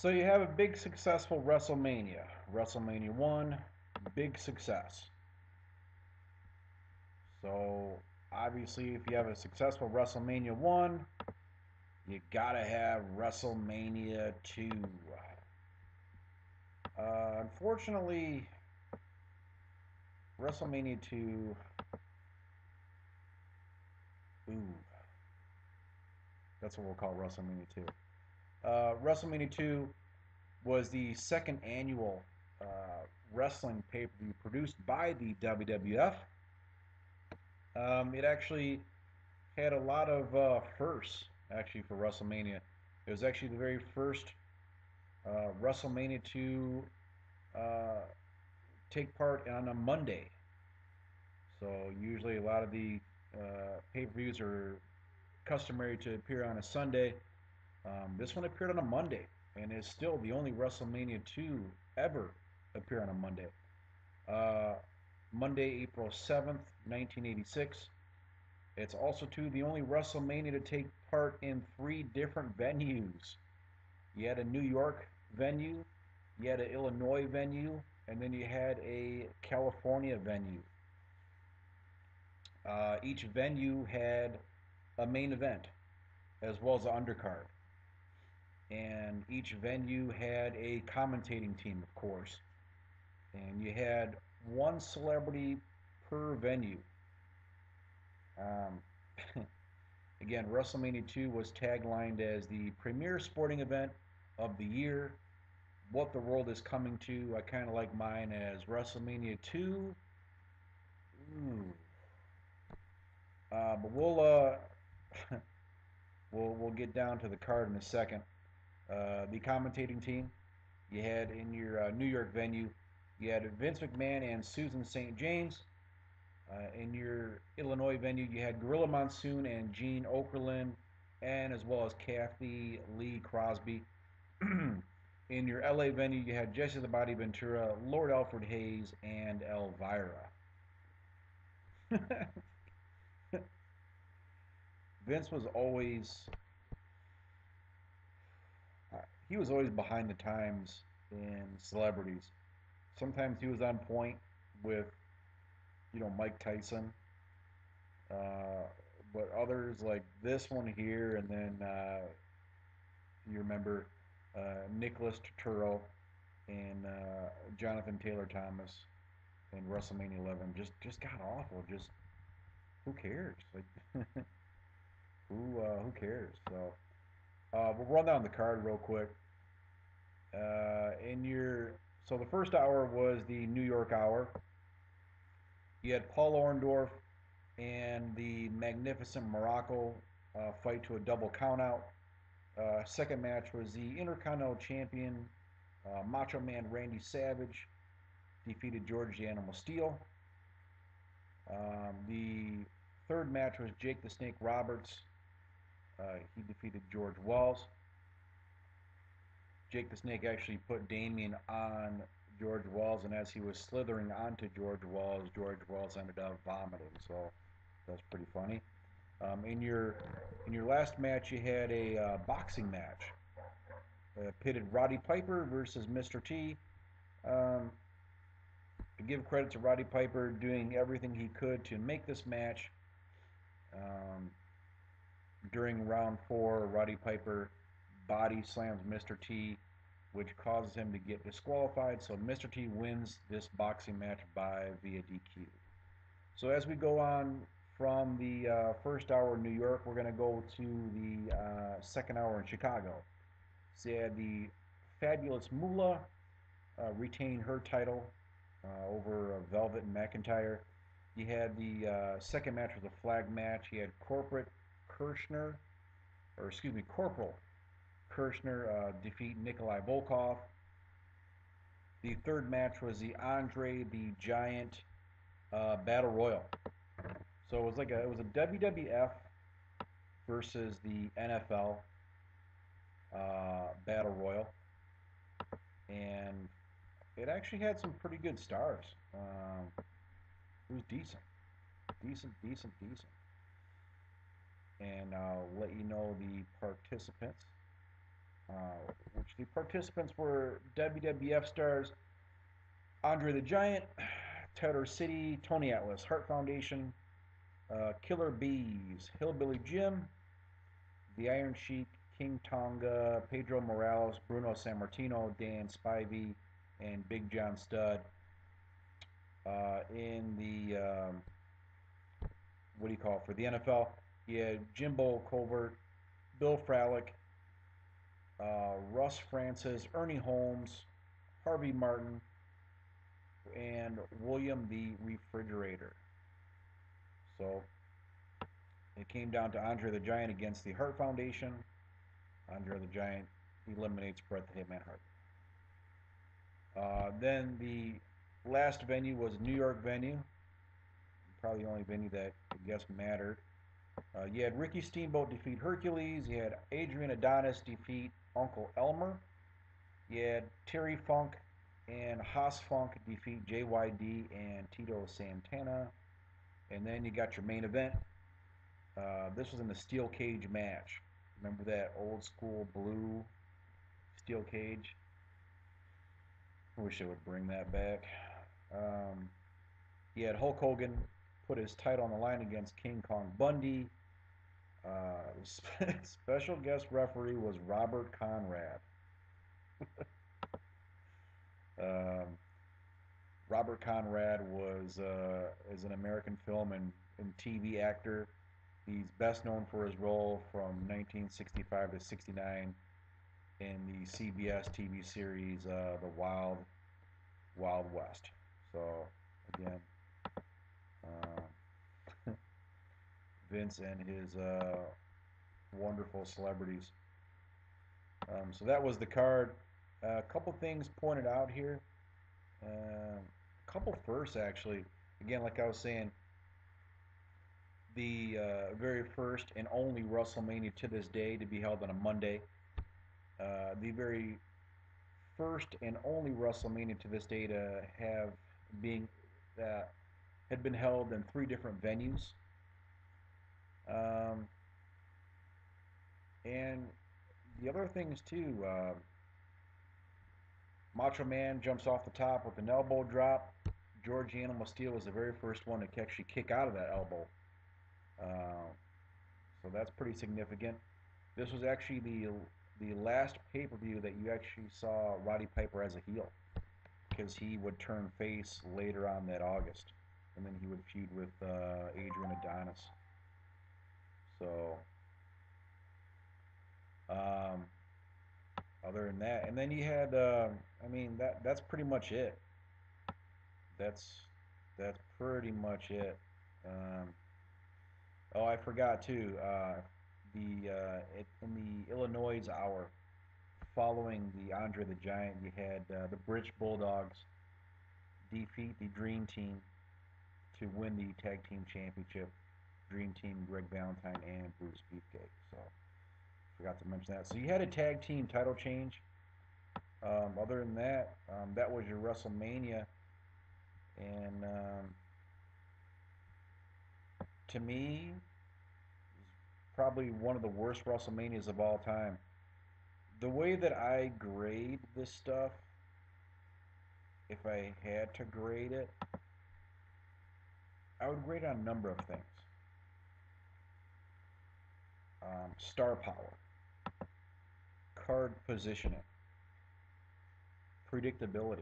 So you have a big successful WrestleMania. WrestleMania 1, big success. So obviously if you have a successful WrestleMania 1, you gotta have WrestleMania 2. Unfortunately, WrestleMania 2, ooh, that's what we'll call WrestleMania 2. WrestleMania 2 was the second annual wrestling pay-per-view produced by the WWF. It actually had a lot of firsts, actually, for WrestleMania. It was actually the very first WrestleMania to uh, take part on a Monday. So usually a lot of the pay-per-views are customary to appear on a Sunday. This one appeared on a Monday, and is still the only WrestleMania 2 ever appear on a Monday. Uh, Monday, April 7th, 1986. It's also, too, the only WrestleMania to take part in three different venues. You had a New York venue, you had an Illinois venue, and then you had a California venue. Each venue had a main event as well as an undercard. And each venue had a commentating team, of course. And you had one celebrity per venue. Um, Again, WrestleMania 2 was taglined as the premier sporting event of the year. What the world is coming to. I kind of like mine as WrestleMania 2. Ooh. But we'll get down to the card in a second. The commentating team you had in your New York venue, you had Vince McMahon and Susan St. James. In your Illinois venue, you had Gorilla Monsoon and Gene Okerlund, and as well as Kathy Lee Crosby. In your LA venue, you had Jesse the Body Ventura, Lord Alfred Hayes, and Elvira. Vince was always he was always behind the times in celebrities. Sometimes he was on point with Mike Tyson, uh, but others like this one here, and then you remember Nicholas Turturro and Jonathan Taylor Thomas in WrestleMania 11 just got awful. Just who cares? Like who cares? So we'll run down the card real quick. In your So the first hour was the New York hour. You had Paul Orndorff and the Magnificent Morocco fight to a double countout. Second match was the Intercontinental Champion Macho Man Randy Savage defeated George the Animal Steele. The third match was Jake the Snake Roberts. He defeated George Wells. Jake the Snake actually put Damien on George Wells, and as he was slithering onto George Wells ended up vomiting. So that's pretty funny. In your last match, you had a boxing match. Pitted Roddy Piper versus Mr. T. Um, to give credit to Roddy Piper doing everything he could to make this match. Um, During round four, Roddy Piper body slams Mr. T, which causes him to get disqualified. So Mr. T wins this boxing match via DQ. So as we go on from the first hour in New York, we're going to go to the second hour in Chicago. So you had the Fabulous Moolah retain her title over Velvet and McIntyre. You had the second match was a flag match. You had Corporal Kirshner defeat Nikolai Volkov. The third match was the Andre the Giant Battle Royal. So it was a WWF versus the NFL Battle Royal, and it actually had some pretty good stars. It was decent. And I'll let you know the participants. which the participants were WWF stars Andre the Giant, Taylor City, Tony Atlas, Heart Foundation, Killer Bees, Hillbilly Jim, The Iron Sheik, King Tonga, Pedro Morales, Bruno Sammartino, Dan Spivey, and Big John Studd. In the what do you call it, for the NFL? You had Jimbo Colbert, Bill Fralick, Russ Francis, Ernie Holmes, Harvey Martin, and William the Refrigerator. So it came down to Andre the Giant against the Hart Foundation. Andre the Giant eliminates Bret the Hitman Hart. Then the last venue was New York venue, probably the only venue that I guess mattered. You had Ricky Steamboat defeat Hercules. You had Adrian Adonis defeat Uncle Elmer. You had Terry Funk and Haas Funk defeat JYD and Tito Santana. And then you got your main event. This was in the steel cage match. Remember that old school blue steel cage? I wish I would bring that back. He had Hulk Hogan put his title on the line against King Kong Bundy. Special guest referee was Robert Conrad. um, Robert Conrad is an American film and TV actor. He's best known for his role from 1965 to 69 in the CBS TV series The Wild West. So again, Vince and his wonderful celebrities. So that was the card. A couple things pointed out here. A couple firsts actually. Again, like I was saying, the very first and only WrestleMania to this day to be held on a Monday. The very first and only WrestleMania to this day to have being had been held in 3 different venues. And the other things too, Macho Man jumps off the top with an elbow drop. George the Animal Steel was the very first one to actually kick out of that elbow. So that's pretty significant. This was actually the last pay-per-view that you actually saw Roddy Piper as a heel, because he would turn face later on that August, and then he would feud with Adrian Adonis. So, other than that, and then you had, I mean, that's pretty much it. That's that's pretty much it. Um, oh, I forgot too. In the Illinois hour following the Andre the Giant, you had the British Bulldogs defeat the Dream Team to win the Tag Team Championship. Dream Team, Greg Valentine, and Bruce Beefcake. So, forgot to mention that. So you had a tag team title change. Other than that, that was your WrestleMania. And to me, probably one of the worst WrestleManias of all time. The way that I grade this stuff, if I had to grade it, I would grade it on a number of things. Star power, card positioning, predictability,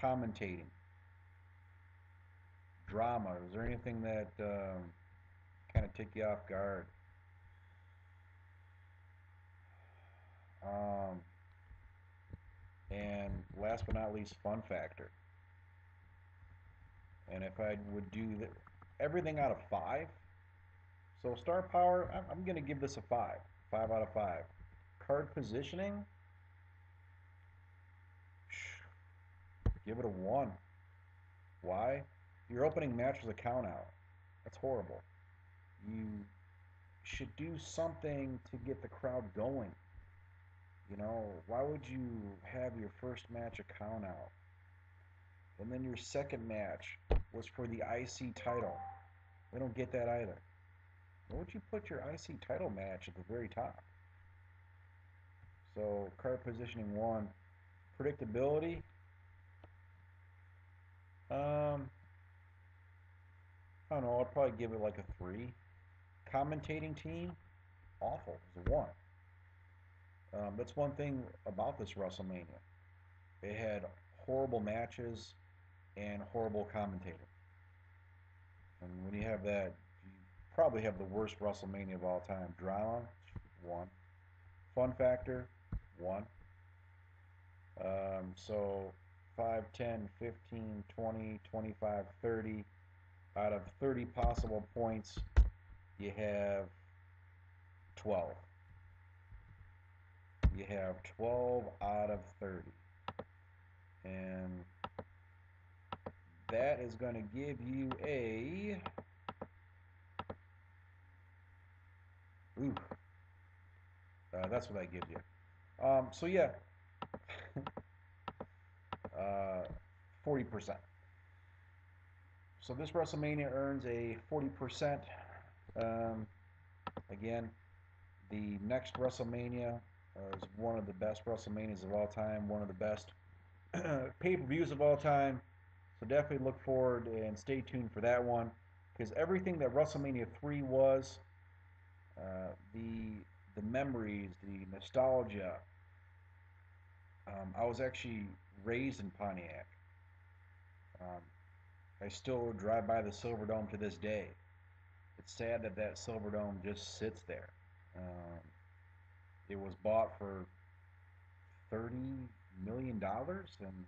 commentating, drama. Is there anything that kind of took you off guard? Um, and last but not least, fun factor. And if I would do everything out of 5, so star power, I'm going to give this a 5. 5 out of 5. Card positioning, give it a 1. Why? Your opening match was a count out. That's horrible. You should do something to get the crowd going. You know, why would you have your first match a count out? And then your second match was for the IC title. We don't get that either. Why would you put your IC title match at the very top? So card positioning 1. Predictability. I don't know. I'd probably give it like a 3. Commentating team, awful. It's a 1. That's one thing about this WrestleMania. It had horrible matches and horrible commentating. And when you have that, you probably have the worst WrestleMania of all time. Drama, 1. Fun factor, 1. So 5, 10, 15, 20, 25, 30. Out of 30 possible points, you have 12. You have 12 out of 30. And that is going to give you a... Ooh. That's what that gives you. So yeah, 40%. So this WrestleMania earns a 40%. Again, the next WrestleMania is one of the best WrestleManias of all time, one of the best pay-per-views of all time. So definitely look forward and stay tuned for that one, because everything that WrestleMania 3 was, the memories, the nostalgia. I was actually raised in Pontiac. Um, I still drive by the Silverdome to this day. It's sad that that Silverdome just sits there. Um, it was bought for $30 million, and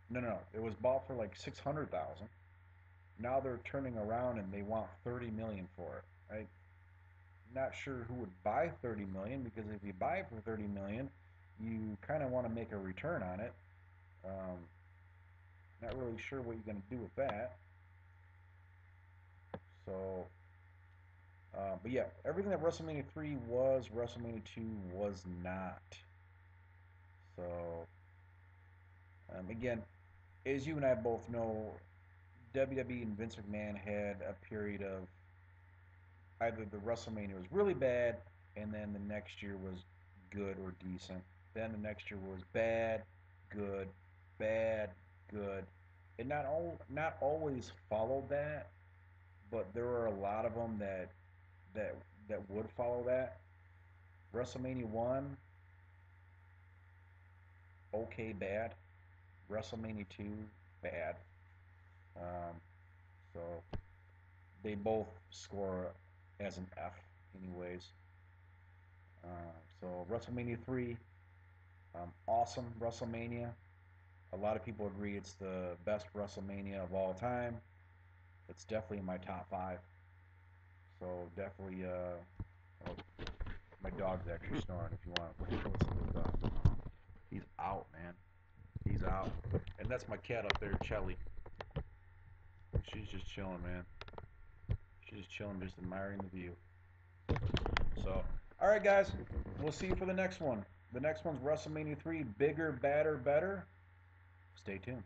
no, it was bought for like 600,000. Now they're turning around and they want 30 million for it. I'm not sure who would buy 30 million, because if you buy it for 30 million, you kind of want to make a return on it. Um, Not really sure what you're going to do with that. So, but yeah, everything that WrestleMania 3 was, WrestleMania 2 was not. So, again, as you and I both know, WWE and Vince McMahon had a period of either the WrestleMania was really bad, and then the next year was good or decent. Then the next year was bad, good, bad, good. It not always followed that, but there were a lot of them that that would follow that. WrestleMania 1, okay, bad. WrestleMania 2, bad. Um, so they both score as an F, anyways. So WrestleMania 3, awesome WrestleMania. A lot of people agree it's the best WrestleMania of all time. It's definitely in my top 5. So definitely, oh, my dog's actually snoring. If you want to listen to his dog, he's out, man. He's out. And that's my cat up there, Chelly. She's just chilling, man. She's just chilling, just admiring the view. So, all right, guys, we'll see you for the next one. The next one's WrestleMania 3, bigger, badder, better. Stay tuned.